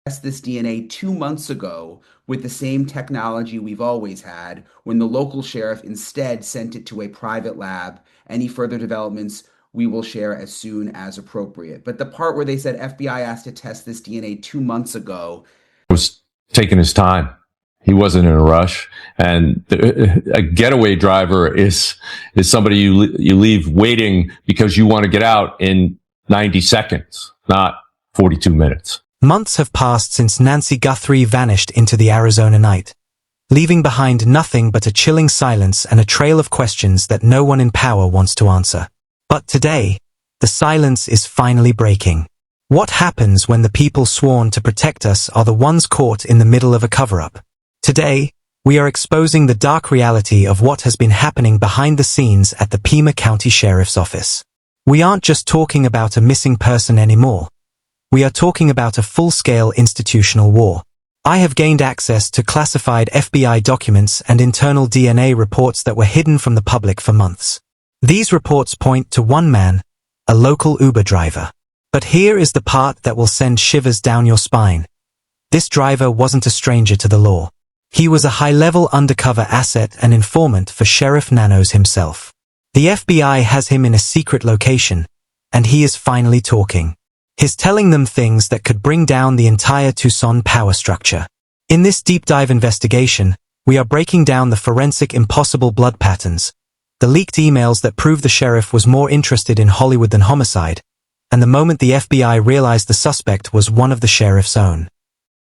test this DNA 2 months ago with the same technology we've always had, when the local sheriff instead sent it to a private lab. Any further developments we will share as soon as appropriate. But the part where they said FBI asked to test this DNA 2 months ago was taking his time. He wasn't in a rush. And a getaway driver is somebody you leave waiting because you want to get out in 90 seconds, not 42 minutes. Months have passed since Nancy Guthrie vanished into the Arizona night, leaving behind nothing but a chilling silence and a trail of questions that no one in power wants to answer. But today, the silence is finally breaking. What happens when the people sworn to protect us are the ones caught in the middle of a cover-up? Today, we are exposing the dark reality of what has been happening behind the scenes at the Pima County Sheriff's Office. We aren't just talking about a missing person anymore. We are talking about a full-scale institutional war. I have gained access to classified FBI documents and internal DNA reports that were hidden from the public for months. These reports point to one man, a local Uber driver. But here is the part that will send shivers down your spine. This driver wasn't a stranger to the law. He was a high-level undercover asset and informant for Sheriff Nanos himself. The FBI has him in a secret location, and he is finally talking. He's telling them things that could bring down the entire Tucson power structure. In this deep dive investigation, we are breaking down the forensic impossible blood patterns, the leaked emails that prove the sheriff was more interested in Hollywood than homicide, and the moment the FBI realized the suspect was one of the sheriff's own.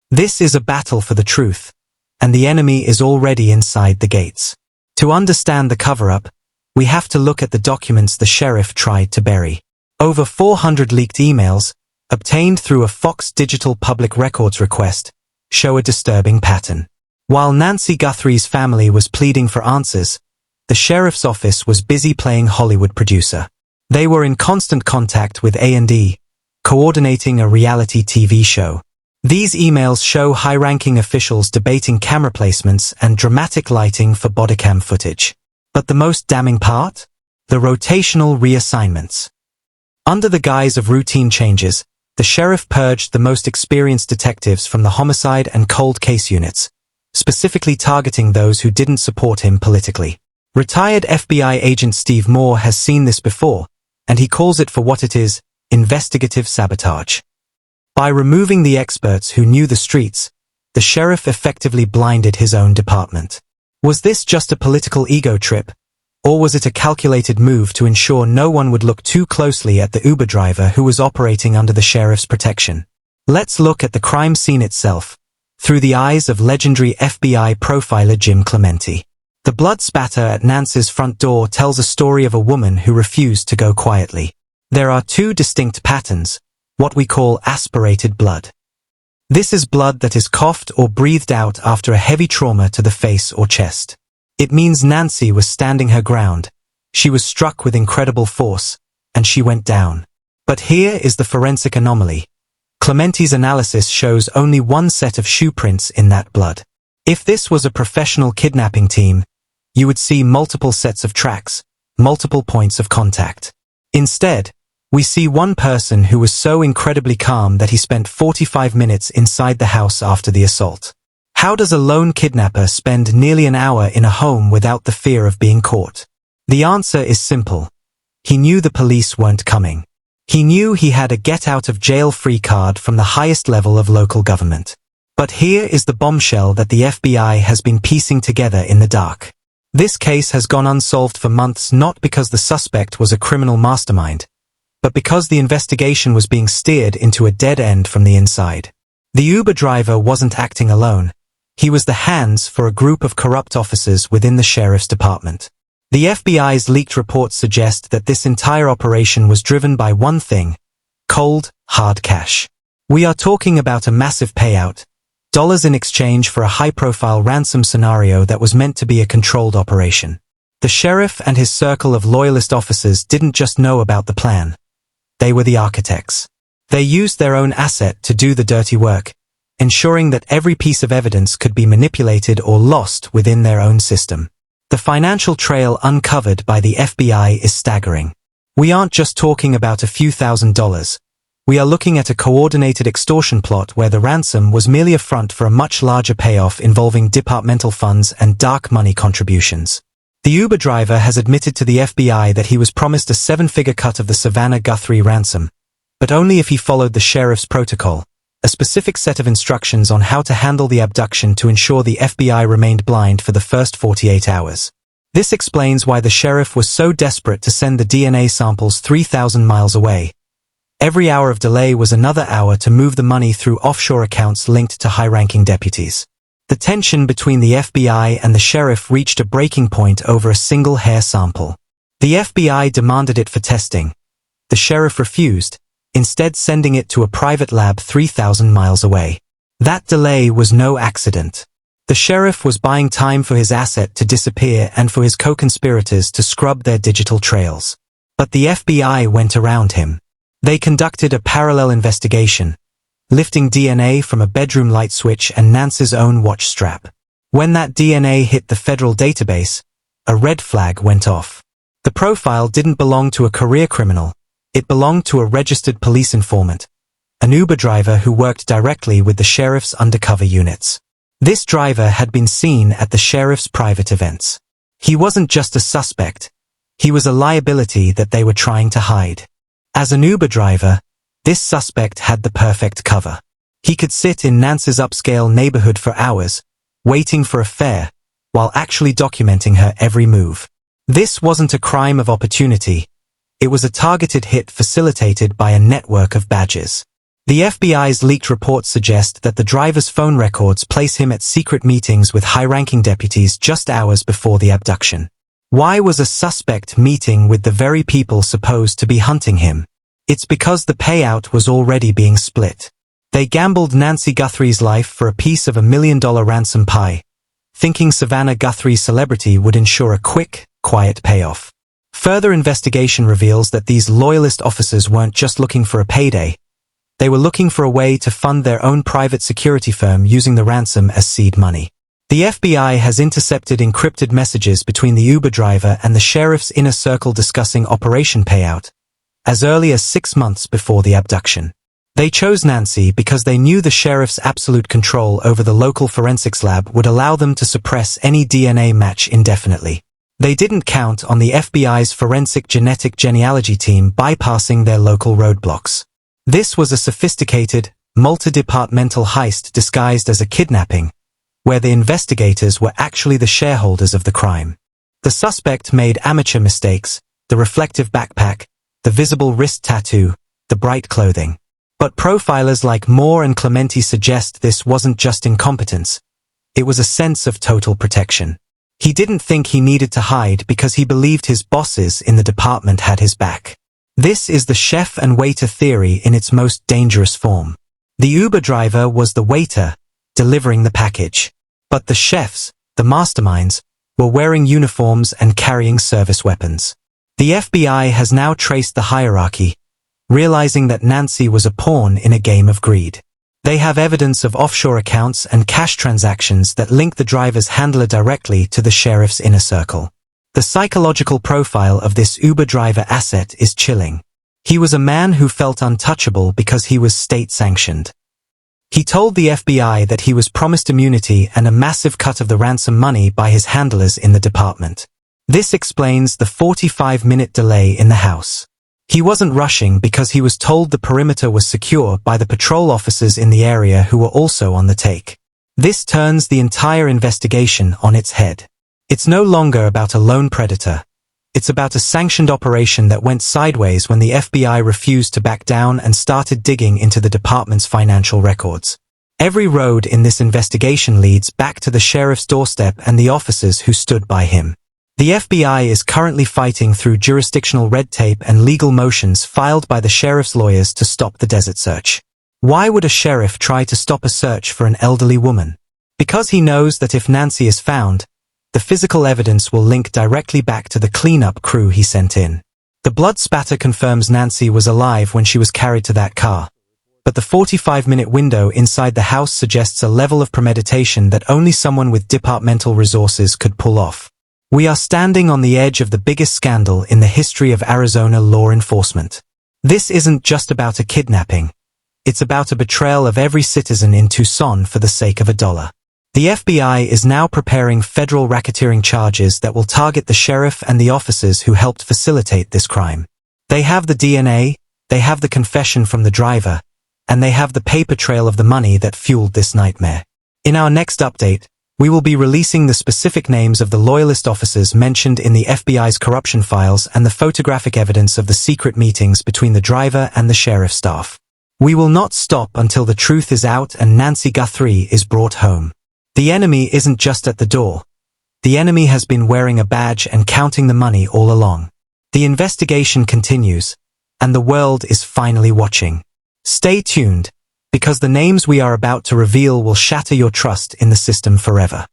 This is a battle for the truth, and the enemy is already inside the gates. To understand the cover-up, we have to look at the documents the sheriff tried to bury. Over 400 leaked emails, obtained through a Fox Digital Public Records request, show a disturbing pattern. While Nancy Guthrie's family was pleading for answers, the sheriff's office was busy playing Hollywood producer. They were in constant contact with A&E, coordinating a reality TV show. These emails show high-ranking officials debating camera placements and dramatic lighting for bodycam footage. But the most damning part? The rotational reassignments. Under the guise of routine changes, the sheriff purged the most experienced detectives from the homicide and cold case units, specifically targeting those who didn't support him politically. Retired FBI agent Steve Moore has seen this before, and he calls it for what it is: investigative sabotage. By removing the experts who knew the streets, the sheriff effectively blinded his own department. Was this just a political ego trip? Or was it a calculated move to ensure no one would look too closely at the Uber driver who was operating under the sheriff's protection? Let's look at the crime scene itself, through the eyes of legendary FBI profiler Jim Clemente. The blood spatter at Nancy's front door tells a story of a woman who refused to go quietly. There are two distinct patterns, what we call aspirated blood. This is blood that is coughed or breathed out after a heavy trauma to the face or chest. It means Nancy was standing her ground. She was struck with incredible force, and she went down. But here is the forensic anomaly. Clemente's analysis shows only one set of shoe prints in that blood. If this was a professional kidnapping team, you would see multiple sets of tracks, multiple points of contact. Instead, we see one person who was so incredibly calm that he spent 45 minutes inside the house after the assault. How does a lone kidnapper spend nearly an hour in a home without the fear of being caught? The answer is simple. He knew the police weren't coming. He knew he had a get-out-of-jail-free card from the highest level of local government. But here is the bombshell that the FBI has been piecing together in the dark. This case has gone unsolved for months, not because the suspect was a criminal mastermind, but because the investigation was being steered into a dead end from the inside. The Uber driver wasn't acting alone. He was the hands for a group of corrupt officers within the sheriff's department. The FBI's leaked reports suggest that this entire operation was driven by one thing: cold, hard cash. We are talking about a massive payout, dollars in exchange for a high-profile ransom scenario that was meant to be a controlled operation. The sheriff and his circle of loyalist officers didn't just know about the plan. They were the architects. They used their own asset to do the dirty work, ensuring that every piece of evidence could be manipulated or lost within their own system. The financial trail uncovered by the FBI is staggering. We aren't just talking about a few $1,000s. We are looking at a coordinated extortion plot where the ransom was merely a front for a much larger payoff involving departmental funds and dark money contributions. The Uber driver has admitted to the FBI that he was promised a 7-figure cut of the Savannah Guthrie ransom, but only if he followed the sheriff's protocol, a specific set of instructions on how to handle the abduction to ensure the FBI remained blind for the first 48 hours. This explains why the sheriff was so desperate to send the DNA samples 3,000 miles away. Every hour of delay was another hour to move the money through offshore accounts linked to high-ranking deputies. The tension between the FBI and the sheriff reached a breaking point over a single hair sample. The FBI demanded it for testing. The sheriff refused, instead sending it to a private lab 3,000 miles away. That delay was no accident. The sheriff was buying time for his asset to disappear and for his co-conspirators to scrub their digital trails. But the FBI went around him. They conducted a parallel investigation, lifting DNA from a bedroom light switch and Nancy's own watch strap. When that DNA hit the federal database, a red flag went off. The profile didn't belong to a career criminal. It belonged to a registered police informant, an Uber driver who worked directly with the sheriff's undercover units. This driver had been seen at the sheriff's private events. He wasn't just a suspect. He was a liability that they were trying to hide. As an Uber driver, this suspect had the perfect cover. He could sit in Nancy's upscale neighborhood for hours, waiting for a fare, while actually documenting her every move. This wasn't a crime of opportunity. It was a targeted hit facilitated by a network of badges. The FBI's leaked reports suggest that the driver's phone records place him at secret meetings with high-ranking deputies just hours before the abduction. Why was a suspect meeting with the very people supposed to be hunting him? It's because the payout was already being split. They gambled Nancy Guthrie's life for a piece of $1 million ransom pie, thinking Savannah Guthrie's celebrity would ensure a quick, quiet payoff. Further investigation reveals that these loyalist officers weren't just looking for a payday. They were looking for a way to fund their own private security firm using the ransom as seed money. The FBI has intercepted encrypted messages between the Uber driver and the sheriff's inner circle discussing Operation Payout, as early as 6 months before the abduction. They chose Nancy because they knew the sheriff's absolute control over the local forensics lab would allow them to suppress any DNA match indefinitely. They didn't count on the FBI's forensic genetic genealogy team bypassing their local roadblocks. This was a sophisticated, multi-departmental heist disguised as a kidnapping, where the investigators were actually the shareholders of the crime. The suspect made amateur mistakes, the reflective backpack, the visible wrist tattoo, the bright clothing. But profilers like Moore and Clementi suggest this wasn't just incompetence. It was a sense of total protection. He didn't think he needed to hide because he believed his bosses in the department had his back. This is the chef and waiter theory in its most dangerous form. The Uber driver was the waiter, delivering the package. But the chefs, the masterminds, were wearing uniforms and carrying service weapons. The FBI has now traced the hierarchy, realizing that Nancy was a pawn in a game of greed. They have evidence of offshore accounts and cash transactions that link the driver's handler directly to the sheriff's inner circle. The psychological profile of this Uber driver asset is chilling. He was a man who felt untouchable because he was state-sanctioned. He told the FBI that he was promised immunity and a massive cut of the ransom money by his handlers in the department. This explains the 45-minute delay in the house. He wasn't rushing because he was told the perimeter was secure by the patrol officers in the area who were also on the take. This turns the entire investigation on its head. It's no longer about a lone predator. It's about a sanctioned operation that went sideways when the FBI refused to back down and started digging into the department's financial records. Every road in this investigation leads back to the sheriff's doorstep and the officers who stood by him. The FBI is currently fighting through jurisdictional red tape and legal motions filed by the sheriff's lawyers to stop the desert search. Why would a sheriff try to stop a search for an elderly woman? Because he knows that if Nancy is found, the physical evidence will link directly back to the cleanup crew he sent in. The blood spatter confirms Nancy was alive when she was carried to that car. But the 45-minute window inside the house suggests a level of premeditation that only someone with departmental resources could pull off. We are standing on the edge of the biggest scandal in the history of Arizona law enforcement. This isn't just about a kidnapping. It's about a betrayal of every citizen in Tucson for the sake of $1. The FBI is now preparing federal racketeering charges that will target the sheriff and the officers who helped facilitate this crime. They have the DNA, they have the confession from the driver, and they have the paper trail of the money that fueled this nightmare. In our next update, we will be releasing the specific names of the loyalist officers mentioned in the FBI's corruption files and the photographic evidence of the secret meetings between the driver and the sheriff staff. We will not stop until the truth is out and Nancy Guthrie is brought home. The enemy isn't just at the door. The enemy has been wearing a badge and counting the money all along. The investigation continues, and the world is finally watching. Stay tuned, because the names we are about to reveal will shatter your trust in the system forever.